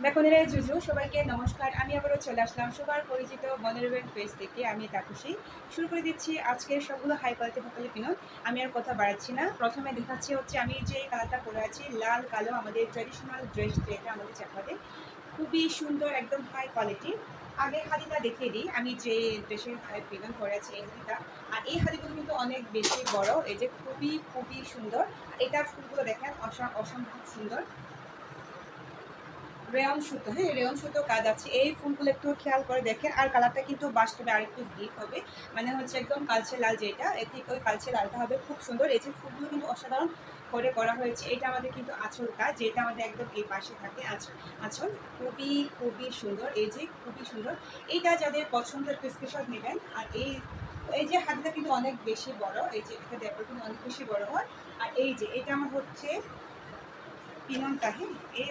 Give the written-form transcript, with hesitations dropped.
বেকনের জুজু সবাইকে নমস্কার। আমি আবারও চলে আসলাম সবার পরিচিত মনোরবেন পেজ থেকে। আমি তাপসী শুরু করে দিচ্ছি আজকের সবগুলো হাই কোয়ালিটি ফটোলি পিনত। আমি আর কথা বাড়াচ্ছি না। প্রথমে দেখাচ্ছি হচ্ছে আমি যে কালারটা পরে আছি লাল কালো, আমাদের ট্র্যাডিশনাল ড্রেস যেটা আমাদের চাপাতে খুবই সুন্দর, একদম হাই কোয়ালিটি। আগে হাতিটা দেখিয়ে দিই, আমি যে ড্রেসের পিনত পরে আছি এই হাতিটা। আর এই হাতিগুলো কিন্তু অনেক বেশি বড়, এই যে খুবই খুবই সুন্দর। এটার ফুলগুলো দেখেন অসম্ভব সুন্দর। রেয়ন সুতো, হ্যাঁ রেয়ন সুতো কাজ আছে। এই ফুলগুলো একটু খেয়াল করে দেখেন। আর কালারটা কিন্তু বাস্তবে আরেকটু ডিপ হবে, মানে হচ্ছে একদম কালচে লাল যেটা, ঠিক ওই কালচে লালটা হবে। খুব সুন্দর। এই যে ফুলগুলো কিন্তু অসাধারণ করে করা হয়েছে। এটা আমাদের কিন্তু আঁচলটা, যেটা আমাদের একদম এই পাশে থাকে আঁচল খুবই খুবই সুন্দর। এই যে খুবই সুন্দর। এইটা যাদের পছন্দের একটু স্ক্রিনশট নেবেন। আর এই যে হাতটা কিন্তু অনেক বেশি বড়, এই যে এটা দেখো কিন্তু অনেক বেশি বড় হয়। আর এই যে এটা আমার হচ্ছে পিননটা, হ্যাঁ এই